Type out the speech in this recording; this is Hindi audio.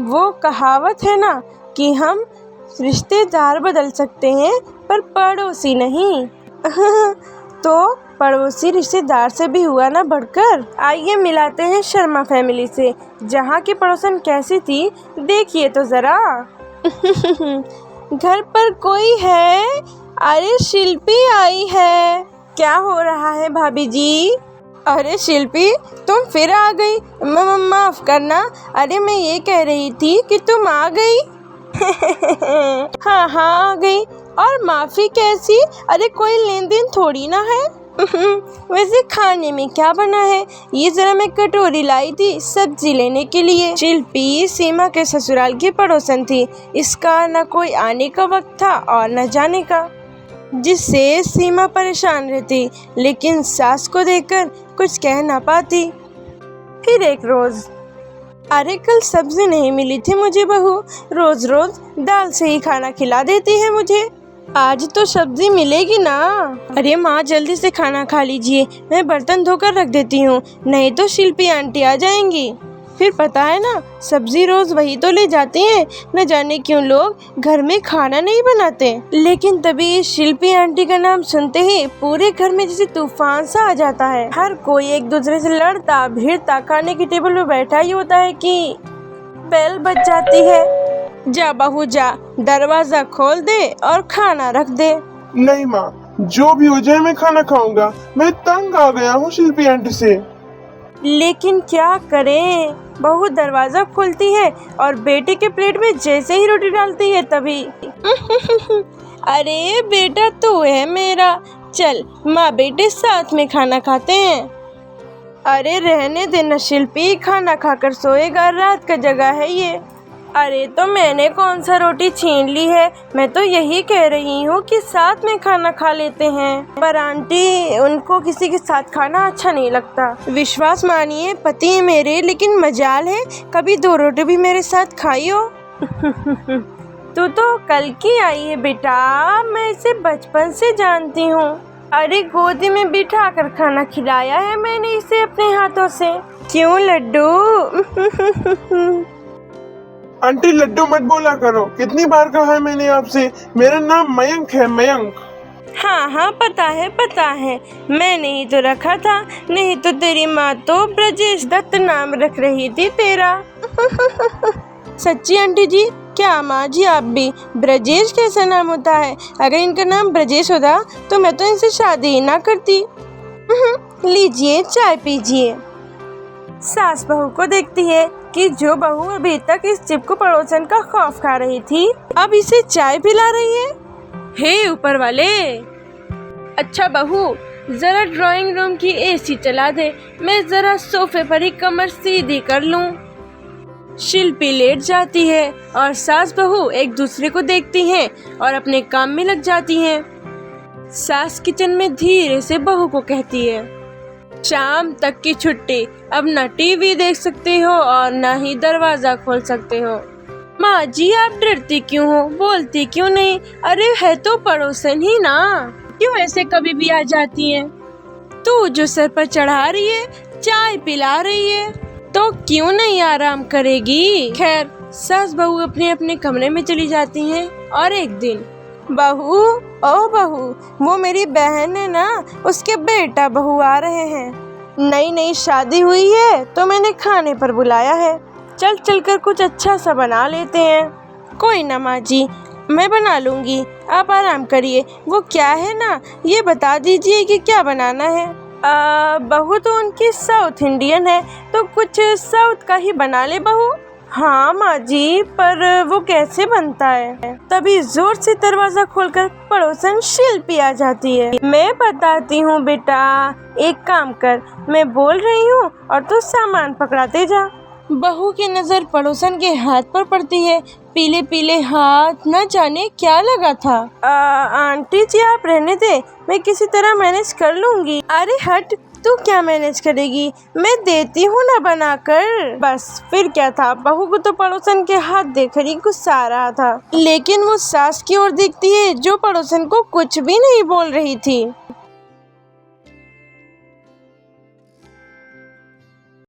वो कहावत है ना कि हम रिश्तेदार बदल सकते हैं पर पड़ोसी नहीं। तो पड़ोसी रिश्तेदार से भी हुआ ना बढ़कर। आइए मिलाते हैं शर्मा फैमिली से, जहाँ की पड़ोसन कैसी थी देखिए तो जरा। घर पर कोई है? अरे शिल्पी आई है। क्या हो रहा है भाभी जी? अरे शिल्पी तुम फिर आ गई। माफ करना, अरे मैं ये कह रही थी कि तुम आ गई। हाँ आ गई। और माफी कैसी? अरे कोई लेन देन थोड़ी ना है। वैसे खाने में क्या बना है? ये जरा मैं कटोरी लाई थी सब्जी लेने के लिए। शिल्पी सीमा के ससुराल की पड़ोसन थी। इसका न कोई आने का वक्त था और न जाने का, जिससे सीमा परेशान रहती, लेकिन सास को देखकर कुछ कह ना पाती। फिर एक रोज, अरे कल सब्जी नहीं मिली थी मुझे बहू, रोज रोज दाल से ही खाना खिला देती है मुझे। आज तो सब्जी मिलेगी ना? अरे माँ जल्दी से खाना खा लीजिए, मैं बर्तन धोकर रख देती हूँ, नहीं तो शिल्पी आंटी आ जाएंगी। फिर पता है ना, सब्जी रोज वही तो ले जाती हैं, न जाने क्यों लोग घर में खाना नहीं बनाते। लेकिन तभी शिल्पी आंटी का नाम सुनते ही पूरे घर में जैसे तूफान सा आ जाता है। हर कोई एक दूसरे से लड़ता भिड़ता खाने की टेबल पे बैठा ही होता है कि बेल बज जाती है। जा बहू जा, दरवाजा खोल दे और खाना रख दे। नहीं माँ, जो भी हो जाए मैं खाना खाऊंगा। मैं तंग आ गया हूँ शिल्पी आंटी से। लेकिन क्या करें, बहू दरवाजा खोलती है और बेटे के प्लेट में जैसे ही रोटी डालती है तभी अरे बेटा तू है मेरा, चल माँ बेटे साथ में खाना खाते हैं। अरे रहने देना शिल्पी, खाना खाकर सोएगा, रात का जगह है ये। अरे तो मैंने कौन सा रोटी छीन ली है, मैं तो यही कह रही हूँ कि साथ में खाना खा लेते हैं। पर आंटी उनको किसी के साथ खाना अच्छा नहीं लगता। विश्वास मानिए पति है मेरे, लेकिन मजाल है कभी दो रोटी भी मेरे साथ खाई हो। तू तो कल की आई है बेटा, मैं इसे बचपन से जानती हूँ। अरे गोदी में बिठा कर खाना खिलाया है मैंने इसे अपने हाथों से। क्यों लड्डू? आंटी लड्डू मत बोला करो, कितनी बार कहा है मैंने आपसे, मेरा नाम मयंक है, मयंक। हाँ पता है, मैंने ही तो रखा था, नहीं तो तेरी माँ तो ब्रजेश दत्त नाम रख रही थी तेरा। सच्ची आंटी जी? क्या माँ जी आप भी? ब्रजेश कैसा नाम होता है? अगर इनका नाम ब्रजेश होता तो मैं तो इनसे शादी ही ना करती। लीजिए चाय पीजिए। सास बहू को देखती है कि जो बहू अभी तक इस चिपकू पड़ोसन का खौफ खा रही थी, अब इसे चाय पिला रही है। हे ऊपर वाले, अच्छा बहू जरा ड्राइंग रूम की एसी चला दे, मैं जरा सोफे पर ही कमर सीधी कर लूं। शिल्पी लेट जाती है और सास बहू एक दूसरे को देखती हैं और अपने काम में लग जाती हैं। सास किचन में धीरे से बहू को कहती है, शाम तक की छुट्टी, अब ना टीवी देख सकते हो और ना ही दरवाजा खोल सकते हो। माँ जी आप डरती क्यों हो, बोलती क्यों नहीं? अरे है तो पड़ोसन ही ना, क्यों ऐसे कभी भी आ जाती हैं? तू जो सर पर चढ़ा रही है, चाय पिला रही है, तो क्यों नहीं आराम करेगी? खैर सास बहू अपने अपने कमरे में चली जाती हैं और एक दिन, बहू ओ बहू, वो मेरी बहन है ना, उसके बेटा बहू आ रहे हैं। नई शादी हुई है तो मैंने खाने पर बुलाया है, चल कर कुछ अच्छा सा बना लेते हैं। कोई ना माँ जी, मैं बना लूँगी, आप आराम करिए। वो क्या है ना, ये बता दीजिए कि क्या बनाना है। बहू तो उनकी साउथ इंडियन है, तो कुछ साउथ का ही बना ले बहू। हाँ माँ जी, पर वो कैसे बनता है? तभी जोर से दरवाजा खोलकर पड़ोसन शिल्पी आ जाती है। मैं बताती हूँ बेटा, एक काम कर, मैं बोल रही हूँ और तू सामान पकड़ाते जा। बहू की नजर पड़ोसन के हाथ पर पड़ती है, पीले पीले हाथ, न जाने क्या लगा था। आंटी जी आप रहने दे, मैं किसी तरह मैनेज कर लूँगी। अरे हट, तू क्या मैनेज करेगी, मैं देती हूँ ना बनाकर। बस फिर क्या था, बहू को तो पड़ोसन के हाथ देखकर ही गुस्सा आ रहा था, लेकिन वो सास की ओर देखती है जो पड़ोसन को कुछ भी नहीं बोल रही थी।